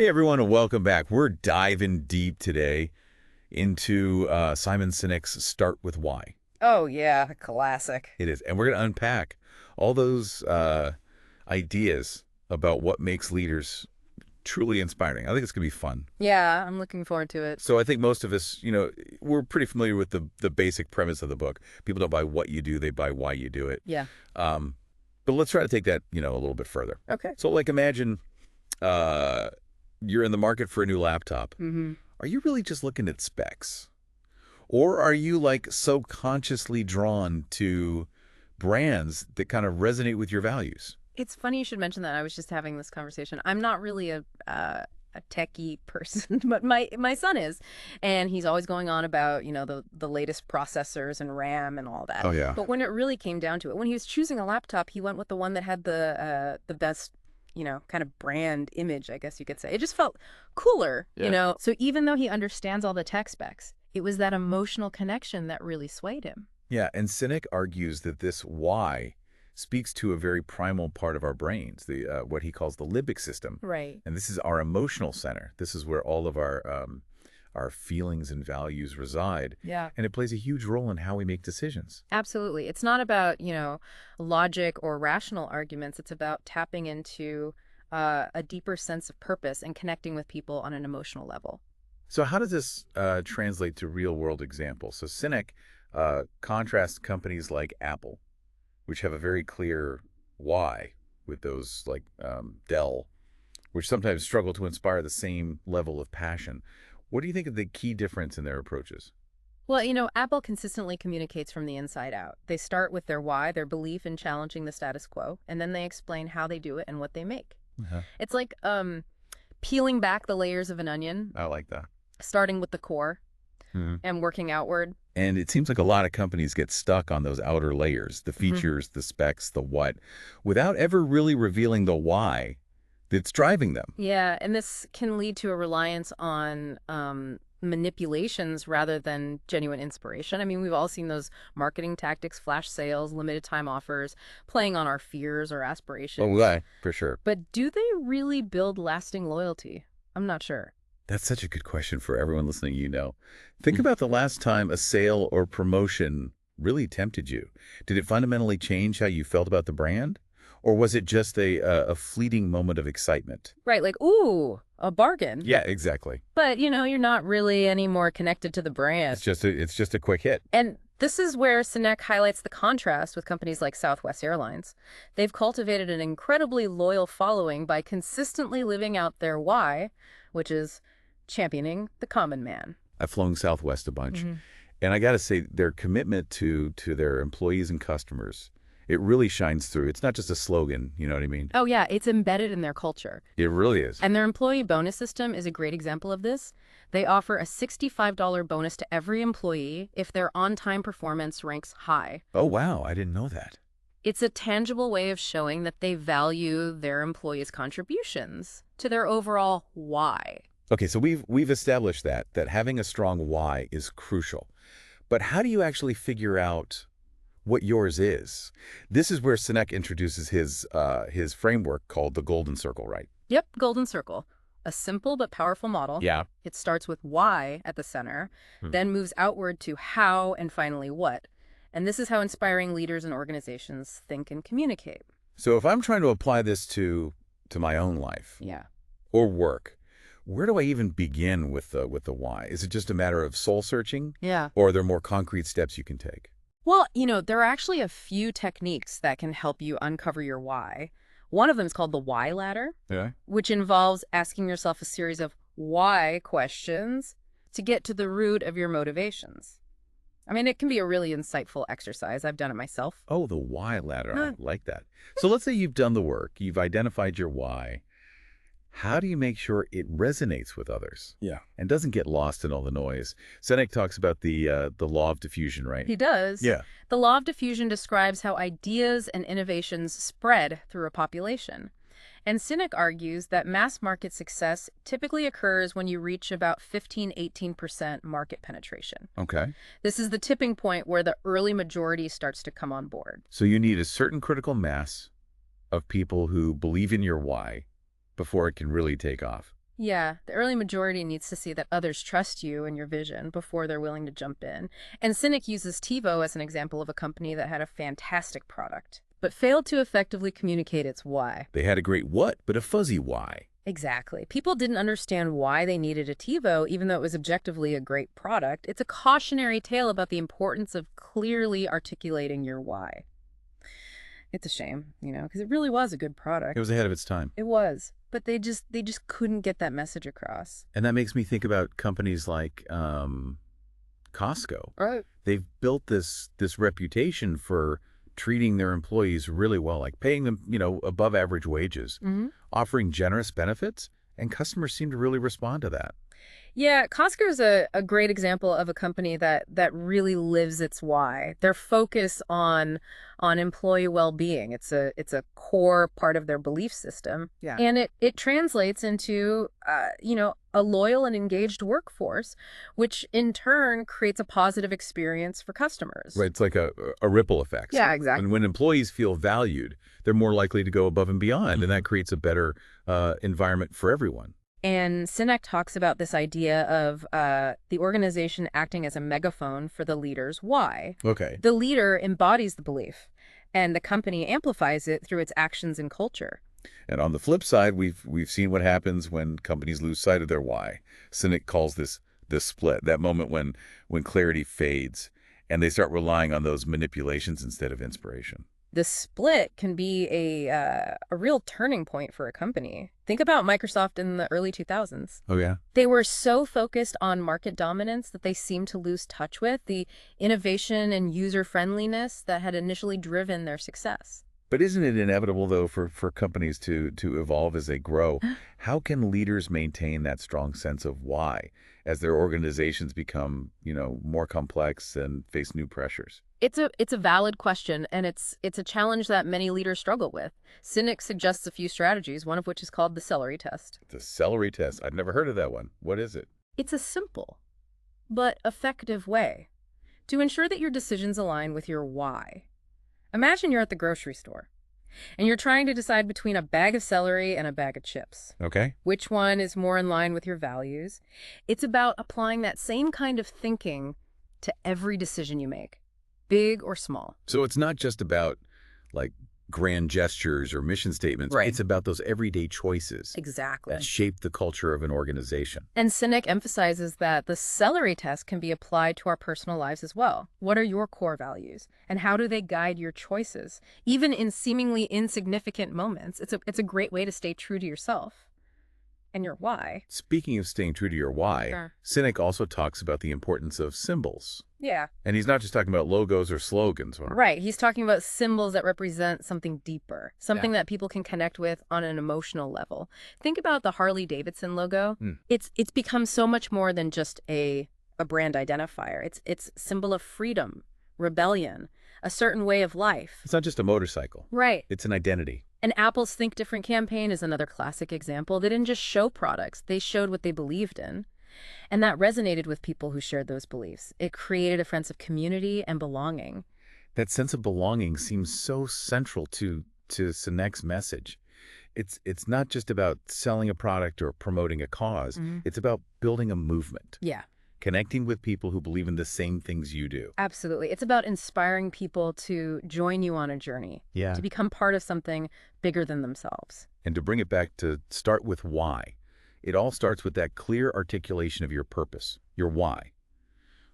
Hey everyone, and welcome back. We're diving deep today into Simon Sinek's Start with Why. Oh yeah, classic. It is, and we're going to unpack all those ideas about what makes leaders truly inspiring. I think it's going to be fun. Yeah, I'm looking forward to it. So I think most of us, we're pretty familiar with the basic premise of the book. People don't buy what you do; they buy why you do it. Yeah. Um, but let's try to take that, a little bit further. Okay. So, like, imagine you're in the market for a new laptop. Mm-hmm. Are you really just looking at specs? Or are you like subconsciously drawn to brands that kind of resonate with your values? It's funny you should mention that. I was just having this conversation. I'm not really a techie person, but my son is, and he's always going on about the latest processors and RAM and all that. Oh, yeah. But when it really came down to it, when he was choosing a laptop, he went with the one that had the best kind of brand image, I guess you could say. It just felt cooler, Yeah. So even though he understands all the tech specs, it was that emotional connection that really swayed him. Yeah, and Sinek argues that this why speaks to a very primal part of our brains, the what he calls the limbic system. Right. And this is our emotional center. This is where all of our feelings and values reside. Yeah. And it plays a huge role in how we make decisions. Absolutely. It's not about, logic or rational arguments. It's about tapping into a deeper sense of purpose and connecting with people on an emotional level. So how does this translate to real-world examples? So Sinek contrasts companies like Apple, which have a very clear why, with those like Dell, which sometimes struggle to inspire the same level of passion. What do you think of the key difference in their approaches? Well, Apple consistently communicates from the inside out. They start with their why, their belief in challenging the status quo, and then they explain how they do it and what they make. Uh-huh. It's like peeling back the layers of an onion, I like that. starting with the core Mhm. and working outward. And it seems like a lot of companies get stuck on those outer layers, the Mhm. features, the specs, the what, without ever really revealing the why that's driving them. Yeah, and this can lead to a reliance on manipulations rather than genuine inspiration. I mean, we've all seen those marketing tactics, flash sales, limited time offers, playing on our fears or aspirations. Okay, for sure. But do they really build lasting loyalty? I'm not sure. That's such a good question for everyone listening, Think about the last time a sale or promotion really tempted you. Did it fundamentally change how you felt about the brand? Or was it just a fleeting moment of excitement? Right, like, ooh, a bargain. Yeah, exactly. But, you're not really any more connected to the brand. It's just a quick hit. And this is where Sinek highlights the contrast with companies like Southwest Airlines. They've cultivated an incredibly loyal following by consistently living out their why, which is championing the common man. I've flown Southwest a bunch, Hmm. and I got to say their commitment to their employees and customers, it really shines through. It's not just a slogan, you know what I mean? Oh, yeah, it's embedded in their culture. It really is. And their employee bonus system is a great example of this. They offer a $65 bonus to every employee if their on-time performance ranks high. Oh, wow, I didn't know that. It's a tangible way of showing that they value their employees' contributions to their overall why. Okay, so we've established that having a strong why is crucial. But how do you actually figure out what yours is? This is where Sinek introduces his framework called the Golden Circle, right? Yep, Golden Circle. A simple but powerful model. Yeah. It starts with why at the center, Hmm. then moves outward to how and finally what. And this is how inspiring leaders and organizations think and communicate. So if I'm trying to apply this to my own life Yeah. or work, where do I even begin with the why? Is it just a matter of soul searching, Yeah. or are there more concrete steps you can take? Well, there are actually a few techniques that can help you uncover your why. One of them is called the why ladder, Yeah. which involves asking yourself a series of why questions to get to the root of your motivations. I mean, it can be a really insightful exercise. I've done it myself. Oh, the why ladder. I Huh. like that. So let's say you've done the work, you've identified your why. How do you make sure it resonates with others? Yeah. And doesn't get lost in all the noise? Seneca talks about the law of diffusion, right? He does. Yeah. The law of diffusion describes how ideas and innovations spread through a population. And Sinek argues that mass market success typically occurs when you reach about 15–18% market penetration. Okay. This is the tipping point where the early majority starts to come on board. So you need a certain critical mass of people who believe in your why before it can really take off. Yeah, the early majority needs to see that others trust you and your vision before they're willing to jump in. And Cynic uses TiVo as an example of a company that had a fantastic product, but failed to effectively communicate its why. They had a great what, but a fuzzy why. Exactly. People didn't understand why they needed a TiVo, even though it was objectively a great product. It's a cautionary tale about the importance of clearly articulating your why. It's a shame, because it really was a good It product. was ahead of its time. It was, but they just couldn't get that message across. And that makes me think about companies like Costco. Right. They've built this reputation for treating their employees really well, like paying them, above average wages, Mm-hmm. offering generous benefits, and customers seem to really respond to that. Yeah, Costco is a great example of a company that really lives its why. Their focus on employee well-being. It's a core part of their belief system. Yeah. And it translates into a loyal and engaged workforce, which in turn creates a positive experience for customers. Right? It's like a ripple effect. Yeah, exactly. And when employees feel valued, they're more likely to go above and beyond, and that creates a better environment for everyone. And Sinek talks about this idea of the organization acting as a megaphone for the leader's why. Okay. The leader embodies the belief, and the company amplifies it through its actions and culture. And on the flip side, we've seen what happens when companies lose sight of their why. Cynic calls this split, that moment when clarity fades and they start relying on those manipulations instead of inspiration. The split can be a real turning point for a company. Think about Microsoft in the early 2000s. Oh, yeah? They were so focused on market dominance that they seemed to lose touch with the innovation and user-friendliness that had initially driven their success. But isn't it inevitable, though, for companies to evolve as they grow? How can leaders maintain that strong sense of why as their organizations become, more complex and face new pressures? It's a valid question, and it's a challenge that many leaders struggle with. Cynic suggests a few strategies, one of which is called the celery test. The celery test. I've never heard of that one. What is it? It's a simple but effective way to ensure that your decisions align with your why. Imagine you're at the grocery store, and you're trying to decide between a bag of celery and a bag of chips. Okay. Which one is more in line with your values? It's about applying that same kind of thinking to every decision you make, big or small. So it's not just about, like, grand gestures or mission statements. Right. It's about those everyday choices Exactly. that shape the culture of an organization. And Sinek emphasizes that the celery test can be applied to our personal lives as well. What are your core values, and how do they guide your choices, even in seemingly insignificant moments? It's a great way to stay true to yourself and your why. Speaking of staying true to your why, Sure. Cynic also talks about the importance of symbols. Yeah. And he's not just talking about logos or slogans. Right. He's talking about symbols that represent something deeper, something that people can connect with on an emotional level. Think about the Harley-Davidson logo. It's become so much more than just a brand identifier. It's symbol of freedom, rebellion, a certain way of life. It's not just a motorcycle. Right. It's an identity. And Apple's Think Different campaign is another classic example. They didn't just show products, they showed what they believed in. And that resonated with people who shared those beliefs. It created a sense of community and belonging. That sense of belonging seems so central to Cynec's message. It's not just about selling a product or promoting a cause. It's about building a movement, Yeah, connecting with people who believe in the same things you do. absolutely. It's about inspiring people to join you on a journey, Yeah. to become part of something bigger than themselves. And to bring it back to start with why, it all starts with that clear articulation of your purpose, your why.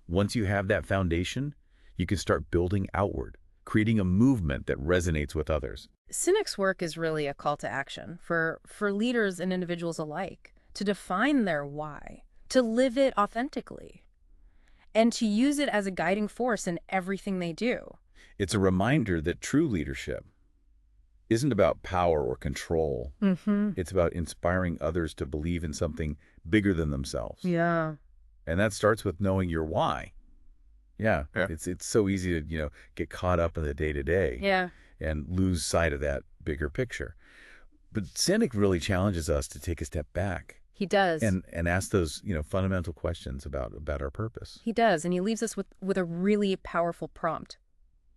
Once you have that foundation, you can start building outward, creating a movement that resonates with others. Cynec's work is really a call to action for leaders and individuals alike to define their why, to live it authentically, and to use it as a guiding force in everything they do. It's a reminder that true leadership isn't about power or control. It's about inspiring others to believe in something bigger than themselves. Yeah. And that starts with knowing your why. Yeah. It's so easy to, get caught up in the day-to-day Yeah. and lose sight of that bigger picture. But Cynic really challenges us to take a step back He does. and ask those, fundamental questions about our purpose. He does. And he leaves us with a really powerful prompt.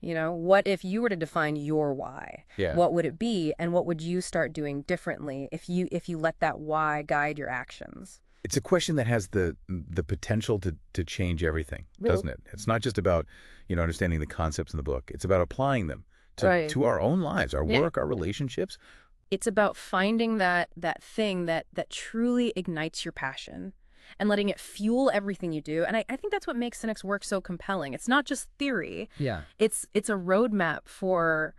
You know, what if you were to define your why? Yeah. What would it be, and what would you start doing differently if you let that why guide your actions? It's a question that has the potential to change everything, Really? doesn't it? It's not just about, understanding the concepts in the book. It's about applying them Right. to our own lives, our Yeah. work, our relationships. It's about finding that thing that truly ignites your passion and letting it fuel everything you do. And I think that's what makes Cynic's work so compelling. It's not just theory. Yeah. It's a roadmap for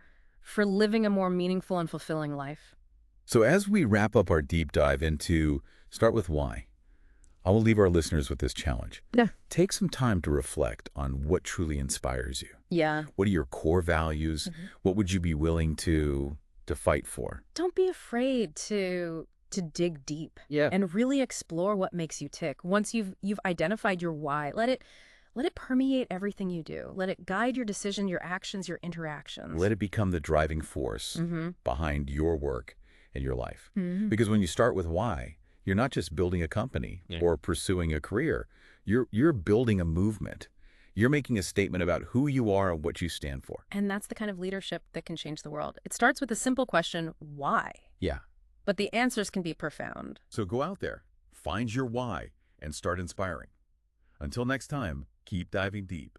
living a more meaningful and fulfilling life. So as we wrap up our deep dive into Start With Why, I will leave our listeners with this challenge. Yeah. Take some time to reflect on what truly inspires you. Yeah. What are your core values? What would you be willing to fight for? Don't be afraid to dig deep Yeah. and really explore what makes you tick. Once you've identified your why, let it permeate everything you do. Let it guide your decision, your actions, your interactions. Let it become the driving force Mm-hmm. behind your work and your life. Mm-hmm. Because when you start with why, you're not just building a company Yeah. or pursuing a career. You're building a movement. You're making a statement about who you are and what you stand for. And that's the kind of leadership that can change the world. It starts with a simple question, why? Yeah. But the answers can be profound. So go out there, find your why, and start inspiring. Until next time, keep diving deep.